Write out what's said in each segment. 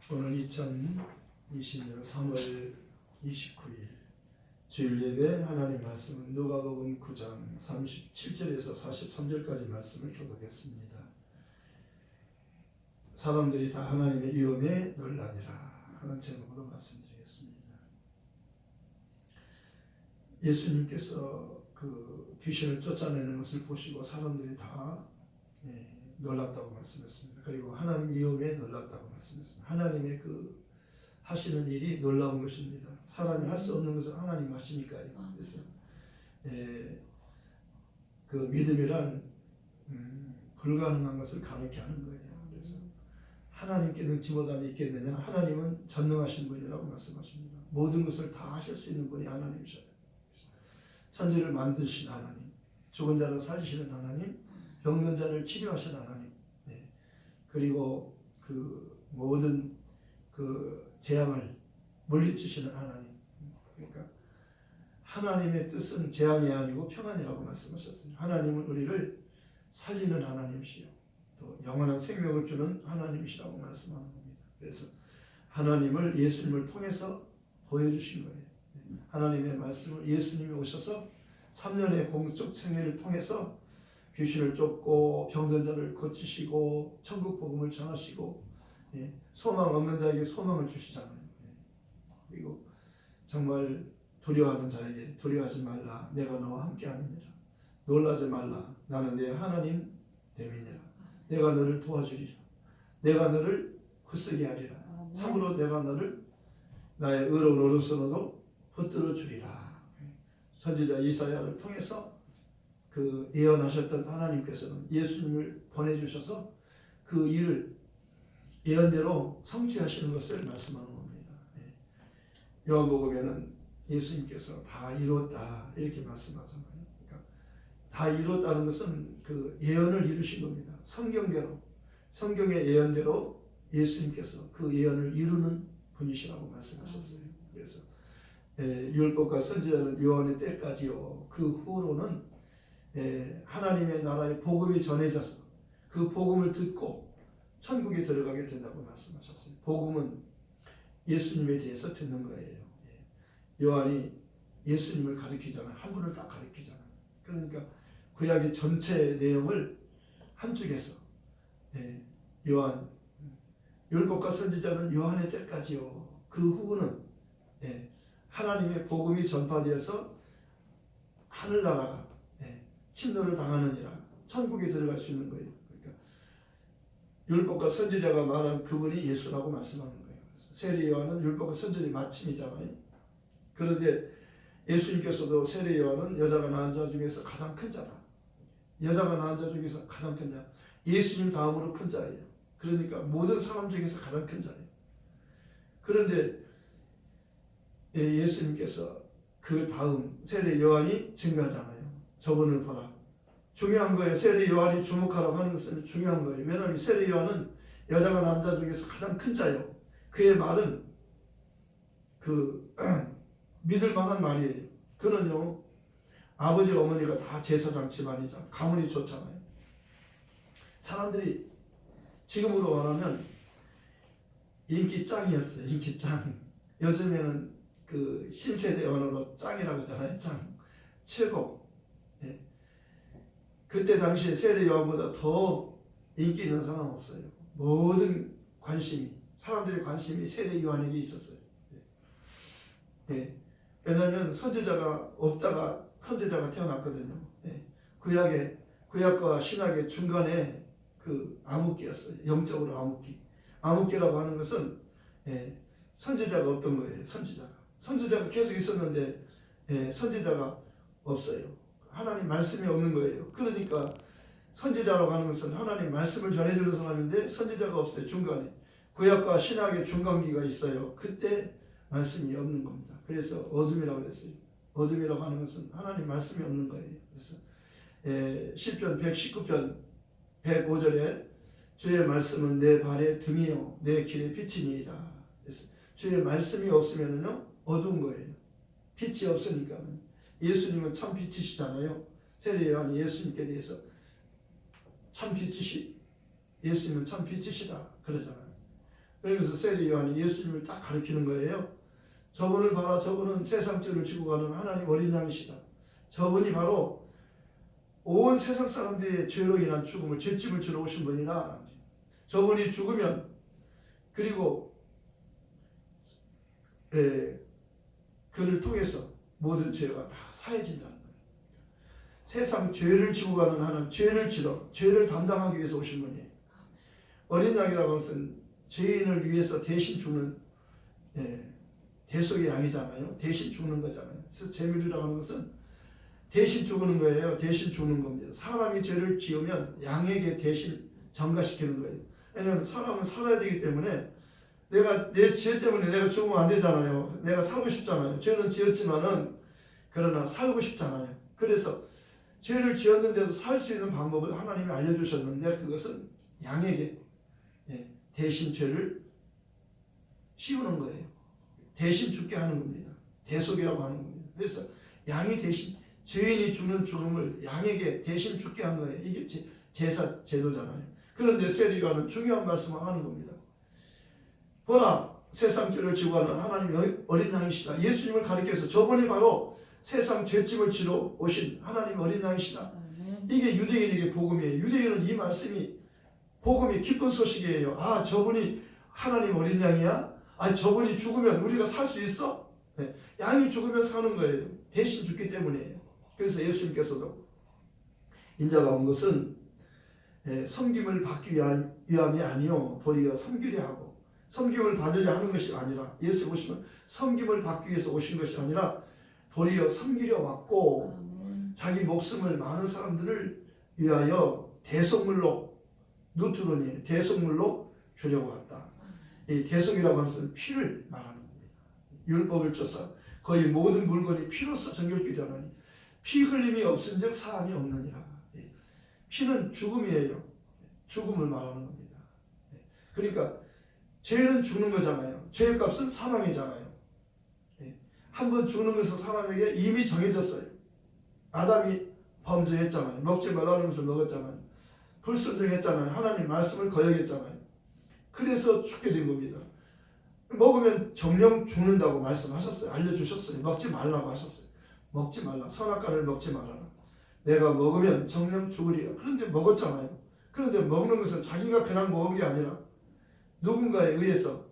오늘 2020년 3월 29일 주일 예배 하나님 말씀은 누가복음 9장 37절에서 43절까지 말씀을 교독했습니다. 사람들이 다 하나님의 위엄에 놀라니라 하는 제목으로 말씀드리겠습니다. 예수님께서 그 귀신을 쫓아내는 것을 보시고 사람들이 다 놀랐다고 말씀했습니다. 그리고 하나님 위엄에 놀랐다고 말씀했습니다. 하나님의 그 하시는 일이 놀라운 것입니다. 사람이 할 수 없는 것을 하나님 하시니까요. 그래서 그 믿음이란 불가능한 것을 가능케 하는 거예요. 그래서 하나님께 능치 못함이 있겠느냐? 하나님은 전능하신 분이라고 말씀하십니다. 모든 것을 다 하실 수 있는 분이 하나님이셔요. 천지를 만드신 하나님, 죽은 자를 살리시는 하나님, 병든 자를 치료하시는 하나님, 그리고 그 모든 그 재앙을 물리치시는 하나님. 그러니까 하나님의 뜻은 재앙이 아니고 평안이라고 말씀하셨습니다. 하나님은 우리를 살리는 하나님이시요, 또 영원한 생명을 주는 하나님이시라고 말씀하는 겁니다. 그래서 하나님을 예수님을 통해서 보여주신 거예요. 하나님의 말씀을 예수님이 오셔서 3년의 공적 생애를 통해서 귀신을 쫓고 병든 자를 고치시고 천국 복음을 전하시고 소망 없는 자에게 소망을 주시잖아요. 그리고 정말 두려워하는 자에게 두려워하지 말라, 내가 너와 함께함이니라. 놀라지 말라, 나는 내 하나님 됨이니라. 내가 너를 도와주리라. 내가 너를 굳세게 하리라. 참으로 내가 너를 나의 의로운 오른손으로 붙들어 주리라. 선지자 이사야를 통해서 그 예언하셨던 하나님께서는 예수님을 보내주셔서 그 일을 예언대로 성취하시는 것을 말씀하는 겁니다. 요한복음에는 예수님께서 다 이뤘다 이렇게 말씀하잖아요. 그러니까 다 이뤘다는 것은 그 예언을 이루신 겁니다. 성경대로, 성경의 예언대로 예수님께서 그 예언을 이루는 분이시라고 말씀하셨어요. 그래서 율법과 선지자는 요한의 때까지요, 그 후로는 하나님의 나라의 복음이 전해져서 그 복음을 듣고 천국에 들어가게 된다고 말씀하셨어요. 복음은 예수님에 대해서 듣는 거예요. 요한이 예수님을 가리키잖아요. 한 분을 딱 가리키잖아요. 그러니까 구약의 전체 내용을 한쪽에서 요한, 율법과 선지자는 요한의 때까지요, 그 후는 하나님의 복음이 전파되어서 하늘나라가 침노를 당하느니라 천국에 들어갈 수 있는 거예요. 그러니까 율법과 선지자가 말한 그분이 예수라고 말씀하는 거예요. 세례 요한은 율법과 선지자의 마침이잖아요. 그런데 예수님께서도 세례 요한은 여자가 낳은 자 중에서 가장 큰 자다. 여자가 낳은 자 중에서 가장 큰 자. 예수님 다음으로 큰 자예요. 그러니까 모든 사람 중에서 가장 큰 자예요. 그런데 예수님께서 그 다음 세례 요한이 증가하잖아요. 저분을 보라. 중요한 거예요. 세례 요한이 주목하라고 하는 것은 중요한 거예요. 왜냐하면 세례 요한은 여자가 낳은 자 중에서 가장 큰 자예요. 그의 말은 그 믿을 만한 말이에요. 그는요, 아버지 어머니가 다 제사장 집안이잖아요. 가문이 좋잖아요. 사람들이 지금으로 말하면 인기 짱이었어요. 인기 짱. 요즘에는 그 신세대 언어로 짱이라고 하잖아요. 짱. 최고. 그때 당시에 세례 요한보다 더 인기 있는 사람 없어요. 모든 관심이, 사람들의 관심이 세례 요한에게 있었어요. 왜냐하면 선지자가 없다가 선지자가 태어났거든요. 구약과 신약의 중간에 그 암흑기였어요. 영적으로 암흑기. 암흑기라고 하는 것은 선지자가 없던 거예요. 선지자가 계속 있었는데 선지자가 없어요. 하나님 말씀이 없는 거예요. 그러니까 선지자라고 하는 것은 하나님 말씀을 전해주는 사람인데 선지자가 없어요. 중간에. 구약과 신약의 중간기가 있어요. 그때 말씀이 없는 겁니다. 그래서 어둠이라고 했어요. 어둠이라고 하는 것은 하나님 말씀이 없는 거예요. 그래서 시편 119편 105절에 주의 말씀은 내 발의 등이요 내 길의 빛이니이다. 그래서 주의 말씀이 없으면요 어두운 거예요. 빛이 없으니까. 예수님은 참 빛이시잖아요. 세례 요한이 예수님께 대해서 참 빛이시, 예수님은 참 빛이시다 그러잖아요. 그러면서 세리 요한이 예수님을 딱 가리키는 거예요. 저분을 봐라. 저분은 세상 죄를 지고 가는 하나님 어린 양이시다. 저분이 바로 온 세상 사람들의 죄로 인한 죽음을 죄짐을 지러 오신 분이다. 저분이 죽으면 그리고 그를 통해서 모든 죄가 다 사해진다는 거예요. 세상 죄를 지고 가는 하나님, 죄를 지러 죄를 담당하기 위해서 오신 분이에요. 어린 양이라고 하는 것은 죄인을 위해서 대신 죽는 대속의 양이잖아요. 대신 죽는 거잖아요. 그래서 제물이라고 하는 것은 대신 죽는 거예요. 대신 죽는 겁니다. 사람이 죄를 지으면 양에게 대신 전가시키는 거예요. 왜냐하면 사람은 살아야 되기 때문에 내가 내 죄 때문에 내가 죽으면 안 되잖아요. 내가 살고 싶잖아요. 죄는 지었지만은 그러나 살고 싶잖아요. 그래서 죄를 지었는데도 살 수 있는 방법을 하나님이 알려주셨는데 그것은 양에게 대신 죄를 씌우는 거예요. 대신 죽게 하는 겁니다. 대속이라고 하는 겁니다. 그래서 양이 대신 죄인이 죽는 죽음을 양에게 대신 죽게 한 거예요. 이게 제사 제도잖아요. 그런데 세리가는 중요한 말씀을 하는 겁니다. 보라, 세상 죄를 지고 가는 하나님의 어린 양이시다. 예수님을 가리켜서 저분이 바로 세상 죄짐을 지러 오신 하나님 어린 양이시다. 이게 유대인에게 복음이에요. 유대인은 이 말씀이 복음이 기쁜 소식이에요. 아, 저분이 하나님 어린 양이야? 아, 저분이 죽으면 우리가 살 수 있어? 네. 양이 죽으면 사는 거예요. 대신 죽기 때문이에요. 그래서 예수님께서도 인자가 온 것은 섬김을 받기 위함이 아니요 도리어 섬기려 하고 섬김을 받으려 하는 것이 아니라 예수 보시면 섬김을 받기 위해서 오신 것이 아니라 도리어 섬기려 왔고 자기 목숨을 많은 사람들을 위하여 대속물로 누트로니 대속물로 주려고 왔다. 이 대속이라고 하는 것은 피를 말하는 겁니다. 율법을 쫓아 거의 모든 물건이 피로써 정결되지 않으니 피 흘림이 없은즉 사함이 없느니라. 피는 죽음이에요. 죽음을 말하는 겁니다. 그러니까 죄는 죽는 거잖아요. 죄의 값은 사망이잖아요. 한 번 죽는 것은 사람에게 이미 정해졌어요. 아담이 범죄했잖아요. 먹지 말라는 것을 먹었잖아요. 불순종했잖아요. 하나님 말씀을 거역했잖아요. 그래서 죽게 된 겁니다. 먹으면 정령 죽는다고 말씀하셨어요. 알려주셨어요. 먹지 말라고 하셨어요. 먹지 말라. 선악과를 먹지 말아라. 내가 먹으면 정령 죽으리라. 그런데 먹었잖아요. 그런데 먹는 것은 자기가 그냥 먹은 게 아니라 누군가에 의해서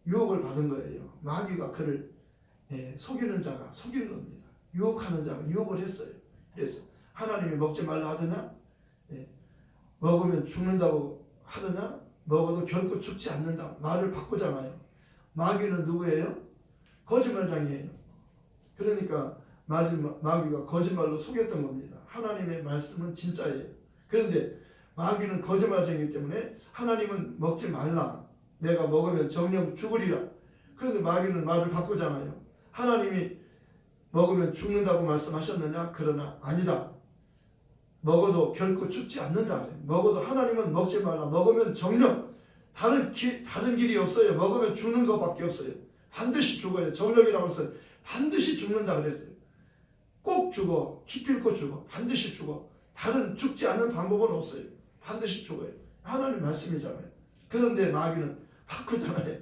유혹을 받은 거예요. 마귀가 그를 속이는 자가 속인 겁니다. 유혹하는 자가 유혹을 했어요. 그래서 하나님이 먹지 말라 하더냐? 먹으면 죽는다고 하더냐? 먹어도 결코 죽지 않는다. 말을 바꾸잖아요. 마귀는 누구예요? 거짓말장이에요. 그러니까 마귀가 거짓말로 속였던 겁니다. 하나님의 말씀은 진짜예요. 그런데 마귀는 거짓말쟁이기 때문에 하나님은 먹지 말라. 내가 먹으면 정령 죽으리라. 그런데 마귀는 말을 바꾸잖아요. 하나님이 먹으면 죽는다고 말씀하셨느냐? 그러나 아니다. 먹어도 결코 죽지 않는다. 먹어도 하나님은 먹지 말라. 먹으면 정령 다른 길이 없어요. 먹으면 죽는 것밖에 없어요. 반드시 죽어요. 정령이라고 해서 반드시 죽는다 그랬어요. 꼭 죽어. 기필코 죽어. 반드시 죽어. 다른 죽지 않는 방법은 없어요. 반드시 죽어요. 하나님 말씀이잖아요. 그런데 마귀는 바꾸잖아요.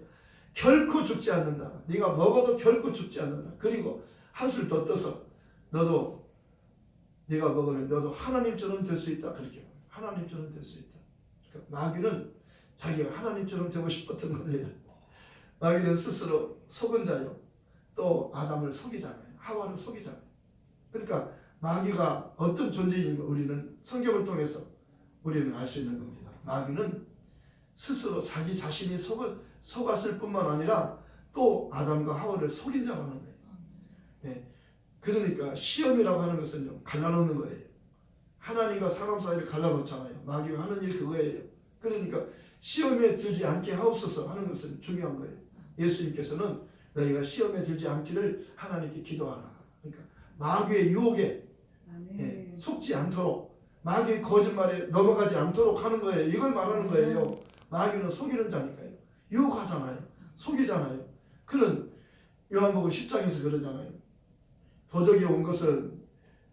결코 죽지 않는다. 네가 먹어도 결코 죽지 않는다. 그리고 한술 더 떠서 너도 네가 먹으면 너도 하나님처럼 될 수 있다. 그렇게 하나님처럼 될 수 있다. 그러니까 마귀는 자기가 하나님처럼 되고 싶었던 겁니다. 마귀는 스스로 속은 자요. 또 아담을 속이잖아요. 하와를 속이잖아요. 그러니까 마귀가 어떤 존재인지 우리는 성경을 통해서 우리는 알 수 있는 겁니다. 마귀는 스스로 자기 자신이 속았을 뿐만 아니라 또 아담과 하와를 속인 자라는 거예요. 네. 그러니까 시험이라고 하는 것은요, 갈라놓는 거예요. 하나님과 사람 사이를 갈라놓잖아요. 마귀가 하는 일이 그거예요. 그러니까 시험에 들지 않게 하옵소서 하는 것은 중요한 거예요. 예수님께서는 너희가 시험에 들지 않기를 하나님께 기도하라. 그러니까 마귀의 유혹에 속지 않도록, 마귀의 거짓말에 넘어가지 않도록 하는 거예요. 이걸 말하는 거예요. 마귀는 속이는 자니까요. 유혹하잖아요. 속이잖아요. 그런 요한복음 10장에서 그러잖아요. 도적이 온 것은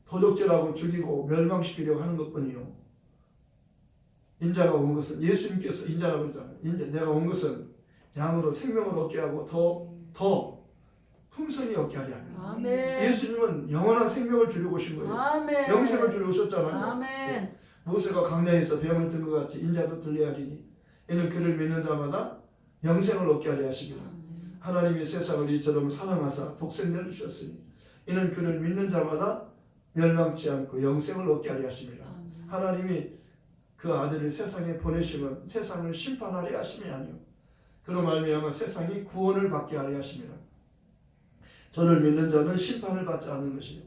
도적질하고 죽이고 멸망시키려고 하는 것뿐이요. 인자가 온 것은 예수님께서 인자라고 그러잖아요. 내가 온 것은 양으로 생명을 얻게 하고 더 풍성히 얻게 하려 합니다. 아멘. 예수님은 영원한 생명을 주려고 오신 거예요. 아멘. 영생을 주려고 오셨잖아요. 아멘. 모세가 광야에서 뱀을 든 것 같이 인자도 들려야 하리니 이는 그를 믿는 자마다 영생을 얻게 하려 하십니다. 하나님이 세상을 이처럼 사랑하사 독생자를 주셨으니 이는 그를 믿는 자마다 멸망치 않고 영생을 얻게 하려 하십니다. 하나님이 그 아들을 세상에 보내시면 세상을 심판하려 하심이 아니요 그로 말미암아 세상이 구원을 받게 하려 하십니다. 저를 믿는 자는 심판을 받지 않는 것이요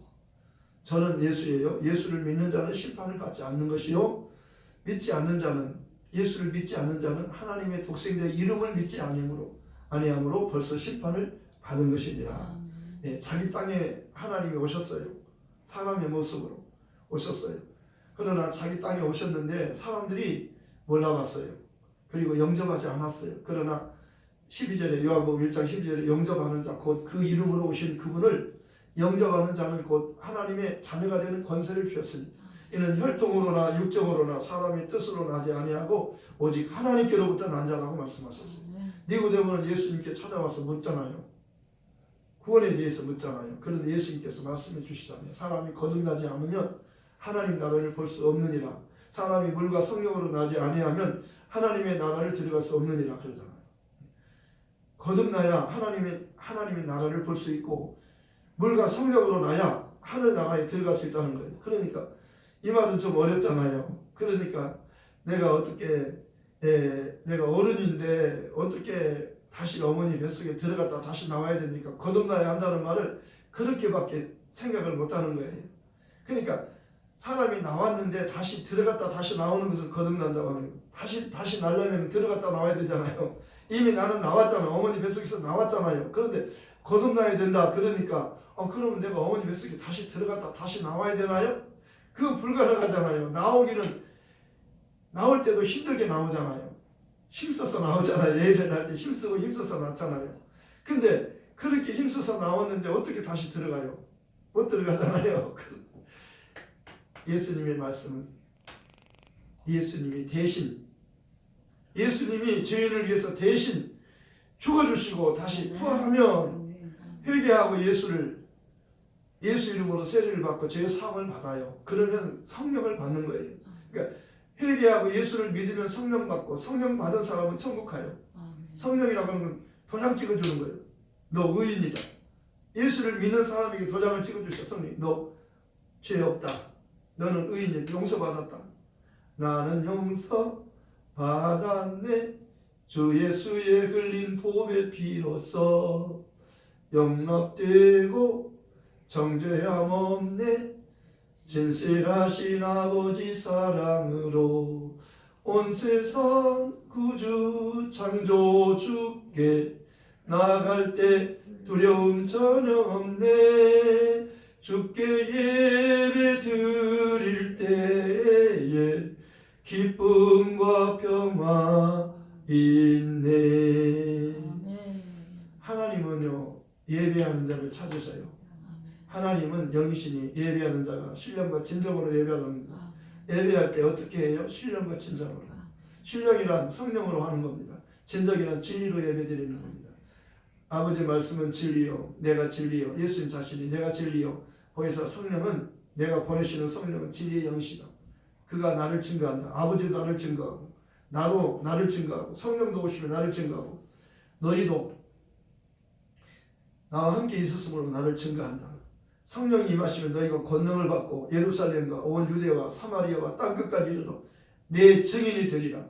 저는 예수예요. 예수를 믿는 자는 심판을 받지 않는 것이요 믿지 않는 자는 예수를 믿지 않는 자는 하나님의 독생자의 이름을 믿지 아니함으로 벌써 심판을 받은 것이니라. 네, 자기 땅에 하나님이 오셨어요. 사람의 모습으로 오셨어요. 그러나 자기 땅에 오셨는데 사람들이 몰라봤어요. 그리고 영접하지 않았어요. 그러나 12절에 요한복음 1장 12절에 영접하는 자 곧 그 이름으로 오신 그분을 영접하는 자는 곧 하나님의 자녀가 되는 권세를 주셨으니 이는 혈통으로나 육정으로나 사람의 뜻으로 나지 아니하고 오직 하나님께로부터 난 자라고 말씀하셨어요. 니고데모는 예수님께 찾아와서 묻잖아요. 구원에 대해서 묻잖아요. 그런데 예수님께서 말씀해 주시잖아요. 사람이 거듭나지 않으면 하나님 나라를 볼 수 없느니라. 사람이 물과 성령으로 나지 아니하면 하나님의 나라를 들어갈 수 없느니라 그러잖아요. 거듭나야 하나님의 나라를 볼 수 있고 물과 성령으로 나야 하늘 나라에 들어갈 수 있다는 거예요. 그러니까 이 말은 좀 어렵잖아요. 그러니까 내가 어른인데 어떻게 다시 어머니 뱃속에 들어갔다 다시 나와야 됩니까? 거듭나야 한다는 말을 그렇게밖에 생각을 못하는 거예요. 그러니까 사람이 나왔는데 다시 들어갔다 다시 나오는 것을 거듭난다고 하는 거예요. 다시 나려면 들어갔다 나와야 되잖아요. 이미 나는 나왔잖아. 어머니 뱃속에서 나왔잖아요. 그런데 거듭나야 된다. 그러니까 그러면 내가 어머니 뱃속에 다시 들어갔다 다시 나와야 되나요? 그거 불가능하잖아요. 나올 때도 힘들게 나오잖아요. 힘써서 나오잖아요. 예를 할 때 힘써서 나왔잖아요. 근데 그렇게 힘써서 나왔는데 어떻게 다시 들어가요? 못 들어가잖아요. 예수님의 말씀은 예수님이 죄인을 위해서 대신 죽어주시고 다시 부활하면 회개하고 예수 이름으로 세례를 받고 죄의 사함을 받아요. 그러면 성령을 받는 거예요. 그러니까 회개하고 예수를 믿으면 성령 받고 성령 받은 사람은 천국 가요. 성령이라고 하는 건 도장 찍어주는 거예요. 너 의인이다. 예수를 믿는 사람에게 도장을 찍어주셔. 성령 너 죄 없다. 너는 의인이다. 용서받았다. 나는 용서받았네. 주 예수의 흘린 보배 피로써 용납되고 정죄함 없네. 진실하신 아버지 사랑으로 온 세상 구주 창조주께 나아갈 때 두려움 전혀 없네. 주께 예배 드릴 때에 기쁨과 평화 있네. 하나님은요 예배하는 자를 찾으셔요. 하나님은 영이시니 예배하는 자가 신령과 진정으로 예배하는 겁니다. 예배할 때 어떻게 해요? 신령과 진정으로. 신령이란 성령으로 하는 겁니다. 진정이란 진리로 예배드리는 겁니다. 아버지 말씀은 진리요 내가 진리요 예수님 자신이 내가 진리요 거기서 성령은 내가 보내시는 성령은 진리의 영이시다. 그가 나를 증거한다. 아버지도 나를 증거하고 나도 나를 증거하고 성령도 오시면 나를 증거하고 너희도 나와 함께 있었으므로 나를 증거한다. 성령이 임하시면 너희가 권능을 받고 예루살렘과 온 유대와 사마리아와 땅끝까지 이르러 내 증인이 되리라.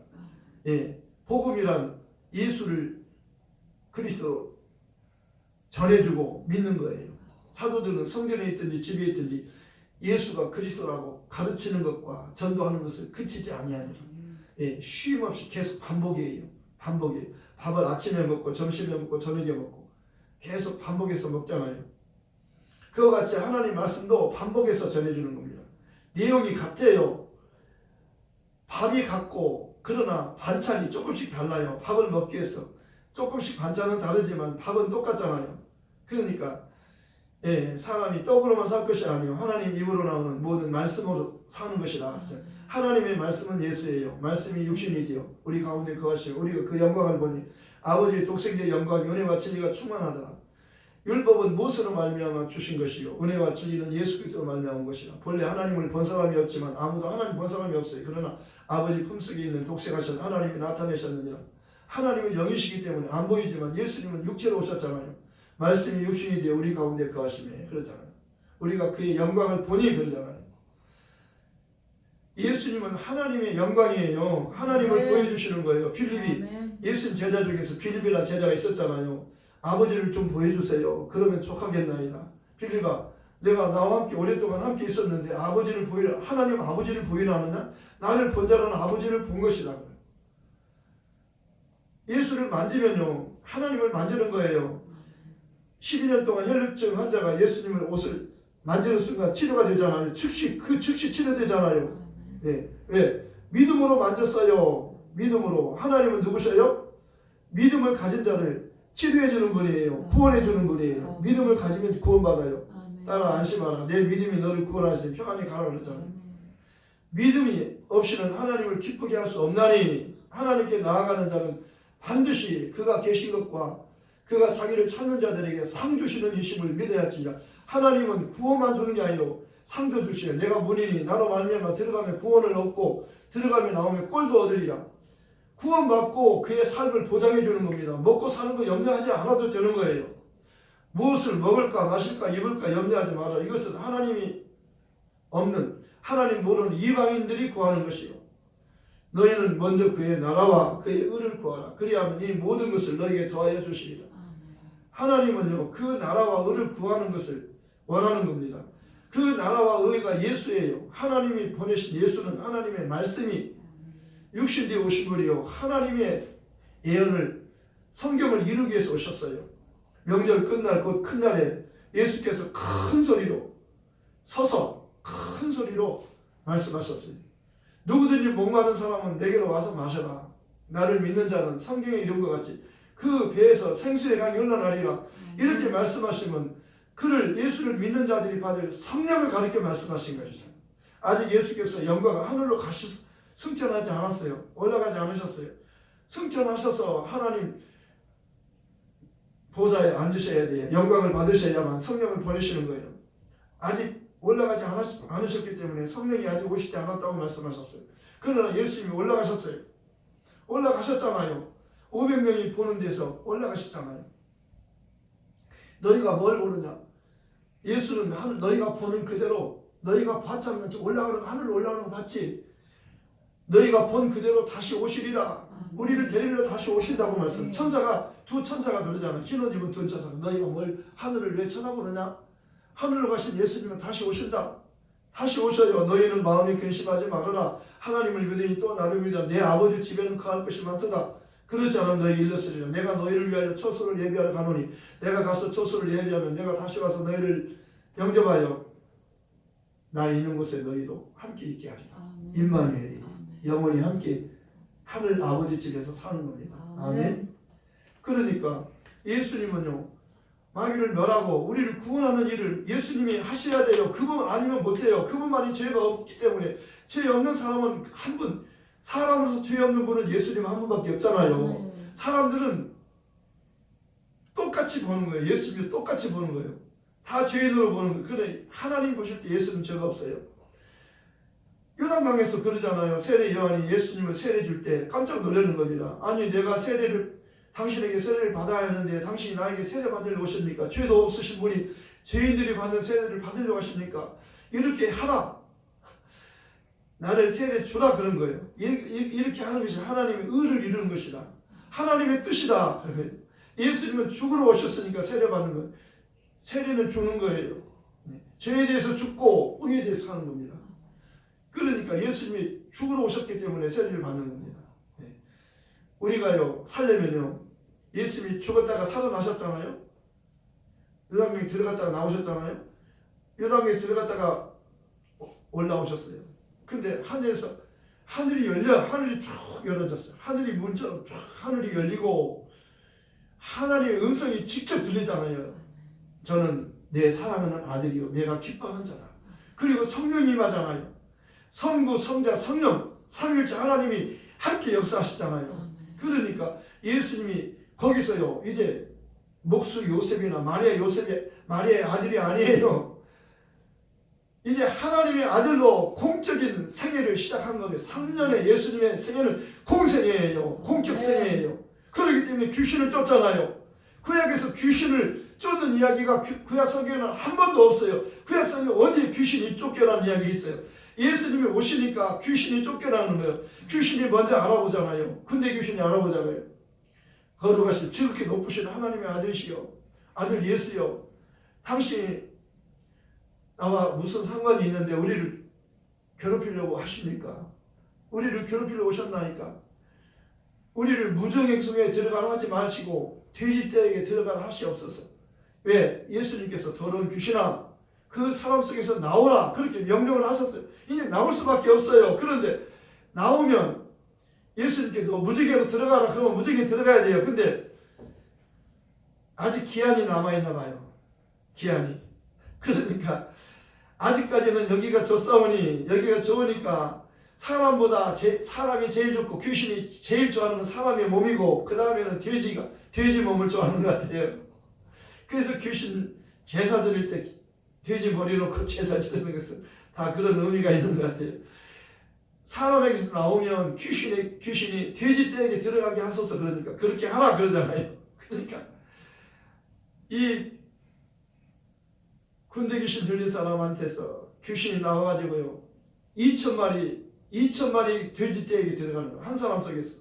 복음이란 예수를 그리스도로 전해주고 믿는 거예요. 사도들은 성전에 있든지 집에 있든지 예수가 그리스도라고 가르치는 것과 전도하는 것을 그치지 아니하니라. 쉼 없이 계속 반복이에요. 밥을 아침에 먹고 점심에 먹고 저녁에 먹고 계속 반복해서 먹잖아요. 그와 같이 하나님 말씀도 반복해서 전해주는 겁니다. 내용이 같아요. 밥이 같고 그러나 반찬이 조금씩 달라요. 밥을 먹기 위해서 조금씩 반찬은 다르지만 밥은 똑같잖아요. 그러니까 사람이 떡으로만 살 것이 아니요 하나님 입으로 나오는 모든 말씀으로 사는 것이라. 하나님의 말씀은 예수예요. 말씀이 육신이 되어 우리 가운데 거하시고 우리가 그 영광을 보니 아버지의 독생자의 영광 은혜와 진리가 충만하더라. 율법은 모세로 말미암아 주신 것이요 은혜와 진리는 예수 그리스도로 말미암은 것이라. 본래 하나님을 본 사람이 없지만 아무도 하나님 본 사람이 없어요. 그러나 아버지 품속에 있는 독생하신 하나님이 나타내셨느니라. 하나님은 영이시기 때문에 안 보이지만 예수님은 육체로 오셨잖아요. 말씀이 육신이 되어 우리 가운데 거하시네 그러잖아요. 우리가 그의 영광을 보니 그러잖아요. 예수님은 하나님의 영광이에요. 하나님을 보여주시는 거예요. 필립이 예수님 제자 중에서 필립이라는 제자가 있었잖아요. 아버지를 좀 보여주세요. 그러면 족하겠나이다. 필립아, 내가 나와 함께 오랫동안 함께 있었는데 아버지를 보이라. 하나님 아버지를 보이라 하느냐? 나를 본 자는 아버지를 본 것이다. 예수를 만지면요 하나님을 만지는 거예요. 12년 동안 혈루증 환자가 예수님의 옷을 만지는 순간 치료가 되잖아요. 즉시 치료되잖아요. 네. 왜? 믿음으로 만졌어요. 믿음으로. 하나님은 누구셔요? 믿음을 가진 자를 치료해 주는 분이에요. 구원해 주는 분이에요. 믿음을 가지면 구원받아요. 따라 안심하라. 내 믿음이 너를 구원하시니 평안히 가라 그랬잖아요. 믿음이 없이는 하나님을 기쁘게 할 수 없나니 하나님께 나아가는 자는 반드시 그가 계신 것과 그가 자기를 찾는 자들에게 상 주시는 이심을 믿어야 할지니라. 하나님은 구원만 주는 게 아니라 상도 주시오. 내가 문이니 나로 말미암아 들어가면 구원을 얻고 들어가면 나오면 꼴도 얻으리라. 구원받고 그의 삶을 보장해 주는 겁니다. 먹고 사는 거 염려하지 않아도 되는 거예요. 무엇을 먹을까 마실까 입을까 염려하지 마라. 이것은 하나님이 없는 하나님 모르는 이방인들이 구하는 것이요. 너희는 먼저 그의 나라와 그의 의를 구하라. 그리하면 이 모든 것을 너희에게 더하여 주시리라. 하나님은요 그 나라와 의를 구하는 것을 원하는 겁니다. 그 나라와 의가 예수예요. 하나님이 보내신 예수는 하나님의 말씀이 육신되어 오신 분이요 하나님의 예언을 성경을 이루기 위해서 오셨어요. 명절 끝날 곧 큰 날에 예수께서 큰 소리로 서서 큰 소리로 말씀하셨어요. 누구든지 목마른 사람은 내게로 와서 마셔라. 나를 믿는 자는 성경에 이룬 것 같이 그 배에서 생수의 강이 흘러나리라. 이렇게 말씀하시면 그를 예수를 믿는 자들이 받을 성령을 가르쳐 말씀하신 것이죠. 아직 예수께서 영광 하늘로 승천하지 않았어요. 올라가지 않으셨어요. 승천하셔서 하나님 보좌에 앉으셔야 돼요. 영광을 받으셔야만 성령을 보내시는 거예요. 아직 올라가지 않으셨기 때문에 성령이 아직 오시지 않았다고 말씀하셨어요. 그러나 예수님이 올라가셨어요. 올라가셨잖아요. 500명이 보는 데서 올라가셨잖아요. 너희가 뭘 모르냐? 예수는 하늘 너희가 보는 그대로 너희가 봤지 않는지 올라가는 하늘 올라가는 거 봤지? 너희가 본 그대로 다시 오시리라. 우리를 데리러 다시 오신다고 말씀. 천사가 두 천사가 그러잖아요. 흰 옷 입은 두 천사가 너희가 뭘 하늘을 왜 쳐다보느냐? 하늘로 가신 예수님은 다시 오신다. 다시 오셔요. 너희는 마음이 근심하지 말아라. 하나님을 믿으니 또 나를 믿으라. 내 아버지 집에는 거할 것이 많도다. 그렇지 않으면 너희에게 일렀으리라. 내가 너희를 위하여 처소를 예비하러 가노니 내가 가서 처소를 예비하면 내가 다시 와서 너희를 영접하여 나 있는 곳에 너희도 함께 있게 하리라. 임마누엘이 영원히 함께 하늘 아버지 집에서 사는 겁니다. 아멘. 그러니까 예수님은요 마귀를 멸하고 우리를 구원하는 일을 예수님이 하셔야 돼요. 그분 아니면 못해요. 그분만이 죄가 없기 때문에 죄 없는 사람은 한 분, 사람으로서 죄 없는 분은 예수님 한 분밖에 없잖아요. 사람들은 똑같이 보는 거예요. 예수님이 똑같이 보는 거예요. 다 죄인으로 보는 거예요. 그런데 하나님 보실 때 예수는 죄가 없어요. 요단강에서 그러잖아요. 세례 요한이 예수님을 세례 줄 때 깜짝 놀라는 겁니다. 아니 내가 당신에게 세례를 받아야 하는데 당신이 나에게 세례 받으려고 하십니까? 죄도 없으신 분이 죄인들이 받는 세례를 받으려고 하십니까? 이렇게 하라. 나를 세례 주라 그런 거예요. 이렇게 하는 것이 하나님의 의를 이루는 것이다. 하나님의 뜻이다. 예수님은 죽으러 오셨으니까 세례 받는 거예요. 세례는 주는 거예요. 죄에 대해서 죽고 의에 대해서 사는 겁니다. 그러니까 예수님이 죽으러 오셨기 때문에 세례를 받는 겁니다. 우리가요 살려면요 예수님이 죽었다가 살아나셨잖아요. 요단강에 들어갔다가 나오셨잖아요. 요단강에서 들어갔다가 올라오셨어요. 근데 하늘에서 하늘이 쭉 열어졌어요. 하늘이 문처럼 쭉 하늘이 열리고 하나님의 음성이 직접 들리잖아요. 저는 내 사랑하는 아들이요 내가 기뻐하는 자다. 그리고 성령이 임하잖아요. 성부, 성자, 성령 삼위일체 하나님이 함께 역사하시잖아요. 그러니까 예수님이 거기서요 이제 목수 요셉이나 마리아의 아들이 아니에요. 이제 하나님의 아들로 공적인 생애를 시작한 거예요. 3년의 예수님의 생애는 공생애예요. 공적 생애예요. 그렇기 때문에 귀신을 쫓잖아요. 구약에서 귀신을 쫓는 이야기가 구약 성경에는 한 번도 없어요. 구약 성경 어디에 귀신이 쫓겨나는 이야기 있어요. 예수님이 오시니까 귀신이 쫓겨나는 거예요. 귀신이 먼저 알아보잖아요. 근데 귀신이 알아보잖아요. 거룩하신 지극히 높으신 하나님의 아들이시여, 아들 예수여, 당신이 나와 무슨 상관이 있는데 우리를 괴롭히려고 하십니까? 우리를 괴롭히려고 오셨나이까? 우리를 무정행성에 들어가라 하지 마시고 돼지떼에게 들어가라 하시옵소서. 왜? 예수님께서 더러운 귀신아 그 사람 속에서 나오라 그렇게 명령을 하셨어요. 이제 나올 수밖에 없어요. 그런데 나오면 예수님께 너 무지개로 들어가라 그러면 무지개 들어가야 돼요. 근데 아직 기한이 남아있나 봐요. 기한이. 그러니까 아직까지는 여기가 좋사오니 여기가 좋으니까 사람보다 사람이 제일 좋고 귀신이 제일 좋아하는 건 사람의 몸이고 그 다음에는 돼지 몸을 좋아하는 것 같아요. 그래서 귀신 제사 드릴 때 돼지 머리 놓고 제사 지르는 것은 다 그런 의미가 있는 것 같아요. 사람에게서 나오면 귀신이 돼지 떼에게 들어가게 하소서 그러니까 그렇게 하라 그러잖아요. 그러니까 이 군대 귀신 들린 사람한테서 귀신이 나와가지고요 2,000마리 돼지 떼에게 들어가는 거예요. 한 사람 속에서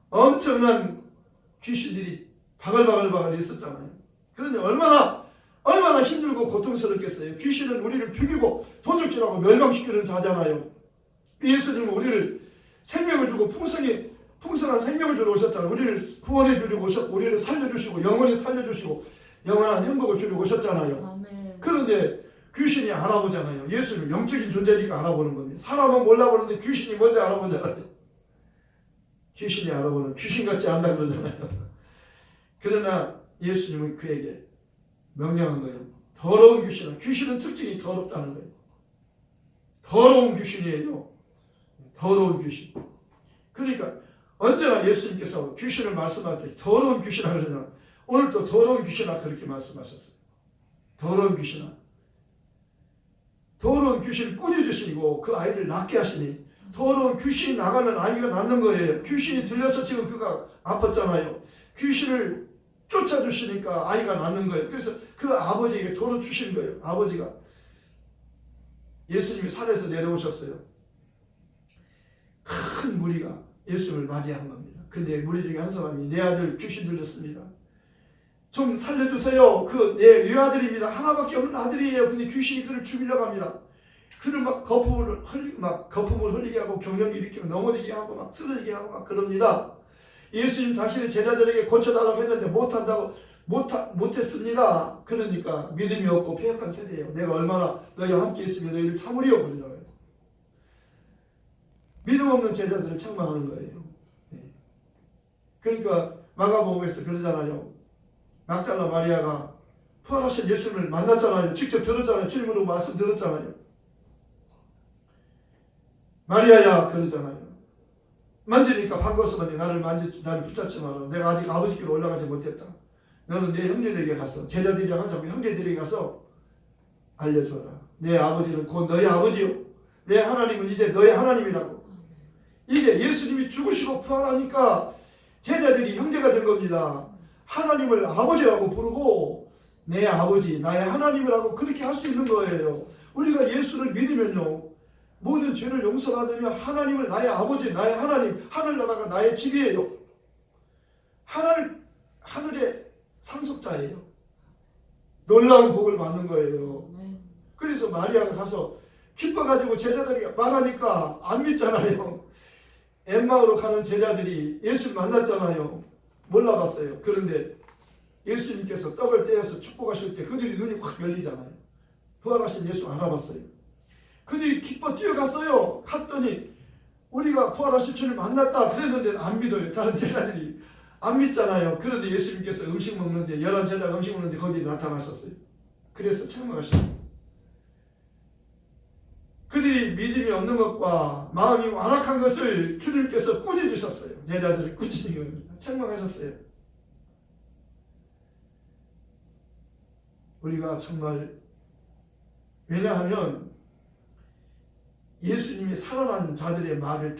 엄청난 귀신들이 바글바글 있었잖아요. 그러니 얼마나 힘들고 고통스럽겠어요. 귀신은 우리를 죽이고 도적질하고 멸망시키는 자잖아요. 예수님은 우리를 생명을 주고 풍성한 생명을 주러 오셨잖아요. 우리를 구원해 주려고 오셨고 우리를 살려주시고 영원히 살려주시고 영원한 행복을 주려고 오셨잖아요. 아멘. 그런데 귀신이 알아보잖아요. 예수님 영적인 존재니까 알아보는 겁니다. 사람은 몰라보는데 귀신이 먼저 알아보잖아요. 귀신이 알아보는 귀신 같지 않다 그러잖아요. 그러나 예수님은 그에게 명령한 거예요. 더러운 귀신은 특징이 더럽다는 거예요. 더러운 귀신이에요. 더러운 귀신. 그러니까 언제나 예수님께서 귀신을 말씀할 때 더러운 귀신아 그러잖아요. 오늘도 더러운 귀신아 그렇게 말씀하셨어요. 더러운 귀신아. 더러운 귀신을 꾸짖으시고 그 아이를 낫게 하시니 더러운 귀신이 나가면 아이가 낫는 거예요. 귀신이 들려서 지금 그가 아팠잖아요. 귀신을 쫓아주시니까 아이가 낫는 거예요. 그래서 그 아버지에게 도로 주신 거예요. 아버지가 예수님이 산에서 내려오셨어요. 큰 무리가 예수님을 맞이한 겁니다. 근데 무리 중에 한 사람이 내 아들 귀신 들렸습니다. 좀 살려주세요. 내 외아들입니다. 하나밖에 없는 아들이에요. 근데 귀신이 그를 죽이려고 합니다. 그를 막 거품을 흘리게 하고 경련을 일으키고 넘어지게 하고 막 쓰러지게 하고 막 그럽니다. 예수님 자신의 제자들에게 고쳐달라고 했는데 못했습니다. 그러니까 믿음이 없고 패역한 세대예요. 내가 얼마나 너희와 함께 있으면 너희를 참으리요 그러잖아요. 믿음 없는 제자들을 책망하는 거예요. 그러니까 마가복음에서 그러잖아요. 막달라 마리아가 부활하신 예수님을 만났잖아요. 직접 들었잖아요. 주님으로 말씀 들었잖아요. 마리아야 그러잖아요. 만지니까 반가웠으면 나를 붙잡지 마라. 내가 아직 아버지께로 올라가지 못했다. 너는 내 형제들에게 가서 제자들이랑 하자고 형제들에게 가서 알려줘라. 내 아버지는 곧 너희 아버지요. 내 하나님은 이제 너희 하나님이라고. 이게 예수님이 죽으시고 부활하니까 제자들이 형제가 된 겁니다. 하나님을 아버지라고 부르고 내 아버지, 나의 하나님이라고 그렇게 할 수 있는 거예요. 우리가 예수를 믿으면요. 모든 죄를 용서받으며 하나님을 나의 아버지, 나의 하나님, 하늘나라가 나의 집이에요. 하늘의 상속자예요. 놀라운 복을 받는 거예요. 그래서 마리아가 가서 기뻐가지고 제자들이 말하니까 안 믿잖아요. 엠마오로 가는 제자들이 예수 만났잖아요. 몰라봤어요. 그런데 예수님께서 떡을 떼어서 축복하실 때 그들이 눈이 확 열리잖아요. 부활하신 예수 알아봤어요. 그들이 기뻐 뛰어갔어요. 갔더니 우리가 부활하신 주를 만났다 그랬는데 안 믿어요. 다른 제자들이 안 믿잖아요. 그런데 예수님께서 음식 먹는데 11제자가 음식 먹는데 거기 나타나셨어요. 그래서 책망하셨어요. 그들이 믿음이 없는 것과 마음이 완악한 것을 주님께서 꾸짖으셨어요. 제자들을 꾸짖는 겁니다. 책망하셨어요. 우리가 정말, 왜냐하면 예수님이 살아난 자들의 말을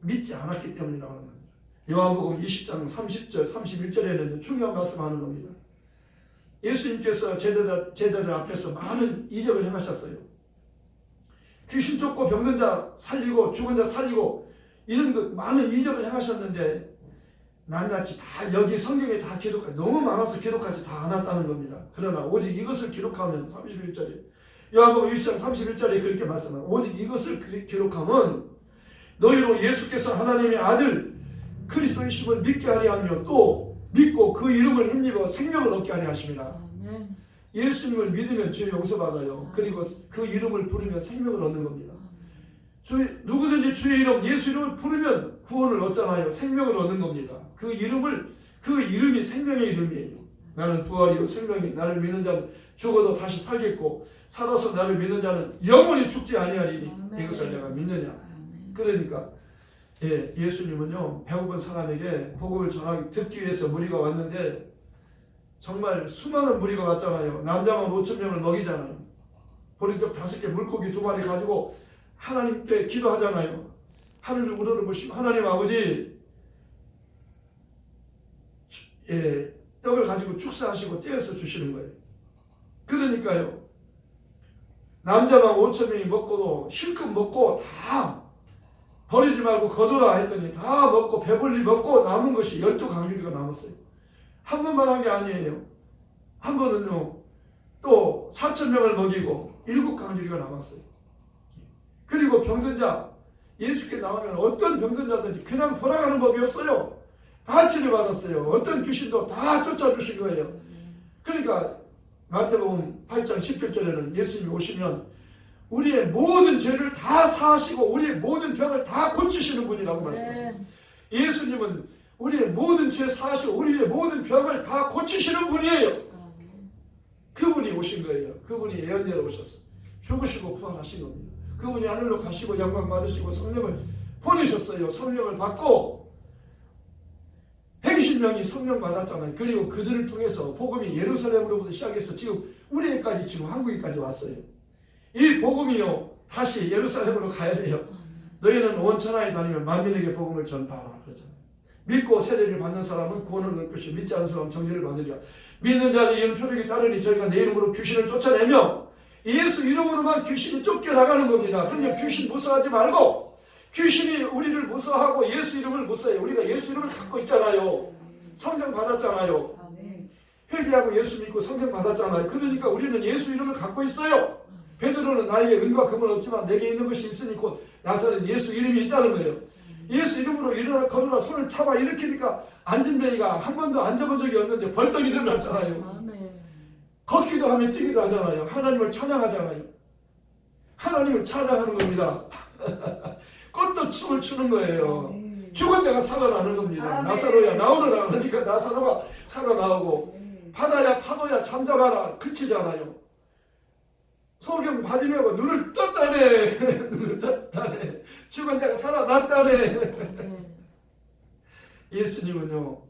믿지 않았기 때문이라고 하는 겁니다. 요한복음 20장 30절 31절에는 중요한 말씀하는 겁니다. 예수님께서 제자들 앞에서 많은 이적을 행하셨어요. 귀신 쫓고 병든 자 살리고 죽은 자 살리고 이런 것 많은 이적을 행하셨는데 낱낱이 다 여기 성경에 다 너무 많아서 기록하지 다 않았다는 겁니다. 그러나 오직 이것을 기록하면 31절에 요한복음 1장 31절에 그렇게 말씀합니다. 오직 이것을 기록하면 너희로 예수께서 하나님의 아들 그리스도이심을 믿게 하려 하며 또 믿고 그 이름을 힘입어 생명을 얻게 하려 하십니다. 아멘. 예수님을 믿으면 죄 용서받아요. 그리고 그 이름을 부르면 생명을 얻는 겁니다. 누구든지 주의 이름, 예수 이름을 부르면 구원을 얻잖아요. 생명을 얻는 겁니다. 그 이름이 생명의 이름이에요. 나는 부활이요 생명이, 나를 믿는 자는 죽어도 다시 살겠고 살아서 나를 믿는 자는 영원히 죽지 아니하리니 이것을 내가 믿느냐. 그러니까 예수님은요 배고픈 사람에게 복음을 전하기 듣기 위해서 무리가 왔는데 정말 수많은 무리가 왔잖아요. 남자만 5,000명을 먹이잖아요. 보리떡 5개 물고기 2마리 가지고 하나님께 기도하잖아요. 하늘을 우러러보시고 하나님 아버지 떡을 가지고 축사하시고 떼어서 주시는 거예요. 그러니까요 남자만 5,000명이 먹고도 실컷 먹고 다 버리지 말고 거두라 했더니 다 먹고 배불리 먹고 남은 것이 12강주리가 남았어요. 한 번만 한 게 아니에요. 한 번은요 또 4,000명을 먹이고 7강주리가 남았어요. 그리고 병든 자 예수께 나오면 어떤 병든 자든지 그냥 돌아가는 법이 없어요. 다 치료받았어요. 어떤 귀신도 다 쫓아주신 거예요. 그러니까 마태복음 8장 17절에는 예수님이 오시면 우리의 모든 죄를 다 사하시고 우리의 모든 병을 다 고치시는 분이라고 말씀하셨어요. 예수님은 우리의 모든 죄 사하시고 우리의 모든 병을 다 고치시는 분이에요. 그분이 오신 거예요. 그분이 예언자로 오셨어요. 죽으시고 부활하신 겁니다. 그분이 하늘로 가시고 영광 받으시고 성령을 보내셨어요. 성령을 받고 120명이 성령 받았잖아요. 그리고 그들을 통해서 복음이 예루살렘으로부터 시작해서 지금 우리에까지 지금 한국에까지 왔어요. 이 복음이요 다시 예루살렘으로 가야 돼요. 너희는 온 천하에 다니면 만민에게 복음을 전파하라 그러잖아요. 믿고 세례를 받는 사람은 구원을 얻을 것이요 믿지 않는 사람은 정죄를 받으리라. 믿는 자들이 이런 표적이 따르니 저희가 내 이름으로 귀신을 쫓아내며 예수 이름으로만 귀신이 쫓겨나가는 겁니다. 그러니까 귀신 무서워하지 말고 귀신이 우리를 무서워하고 예수 이름을 무서워해요. 우리가 예수 이름을 갖고 있잖아요. 성령 받았잖아요. 회개하고 예수 믿고 성령 받았잖아요. 그러니까 우리는 예수 이름을 갖고 있어요. 베드로는 나에게 은과 금은 없지만 내게 있는 것이 있으니 곧 나사렛 예수 이름이 있다는 거예요. 예수 이름으로 일어나 걸어라 손을 잡아 일으키니까 앉은 뱅이가 한 번도 앉아본 적이 없는데 벌떡 일어났잖아요. 걷기도 하며 뛰기도 하잖아요. 하나님을 찬양하잖아요. 하나님을 찬양하는 겁니다. 꽃도 춤을 추는 거예요. 죽은 자가 살아나는 겁니다. 나사로야 나오너라 그러니까 나사로가 살아나오고 바다야 파도야 잠잠하라 그치잖아요. 소경 받으려고 눈을 떴다네. 눈을 떴다네. 죽은 자가 살아났다네. 예수님은요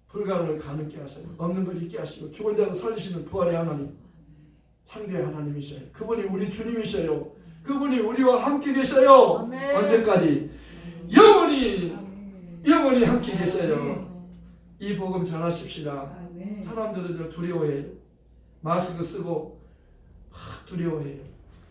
불가능을 가능케 하셔요. 없는 걸 있게 하시고 죽은 자를 살리시는 부활의 하나님, 창조의 하나님이셔요. 그분이 우리 주님이셔요. 그분이 우리와 함께 계셔요. 아멘. 언제까지? 영원히 영원히 함께 계셔요. 이 복음 전하십시다. 아멘. 사람들은 두려워해요. 마스크 쓰고 두려워해요.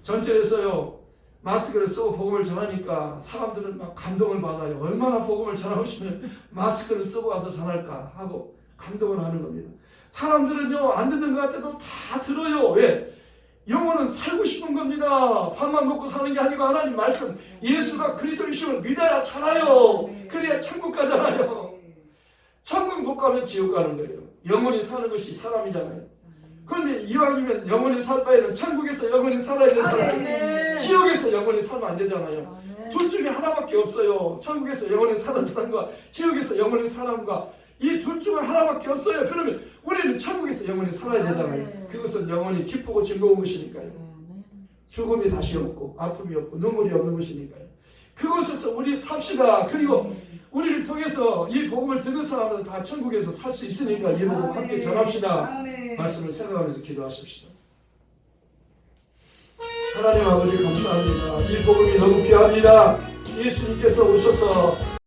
전철에서요 마스크를 쓰고 복음을 전하니까 사람들은 막 감동을 받아요. 얼마나 복음을 전하고 싶으면 마스크를 쓰고 와서 전할까 하고 감동을 하는 겁니다. 사람들은요 안 듣는 것 같아도 다 들어요. 왜? 영혼은 살고 싶은 겁니다. 밥만 먹고 사는 게 아니고 하나님 말씀 예수가 그리스도이심을 믿어야 살아요. 그래야 천국 가잖아요. 천국 못 가면 지옥 가는 거예요. 영혼이 사는 것이 사람이잖아요. 그런데 이왕이면 영원히 살 바에는 천국에서 영원히 살아야 되잖아요. 지옥에서 영원히 살면 안 되잖아요. 둘 중에 하나밖에 없어요. 천국에서 영원히 사는 사람과 지옥에서 영원히 사람과 이 둘 중에 하나밖에 없어요. 그러면 우리는 천국에서 영원히 살아야 되잖아요. 그것은 영원히 기쁘고 즐거운 것이니까요. 죽음이 다시 없고 아픔이 없고 눈물이 없는 것이니까요. 그곳에서 우리 삽시다. 그리고 우리를 통해서 이 복음을 듣는 사람은 다 천국에서 살 수 있으니까 이 복음 함께 전합시다. 말씀을 생각하면서 기도하십시다. 하나님 아버지 감사합니다. 이 복음이 너무 귀합니다. 예수님께서 오셔서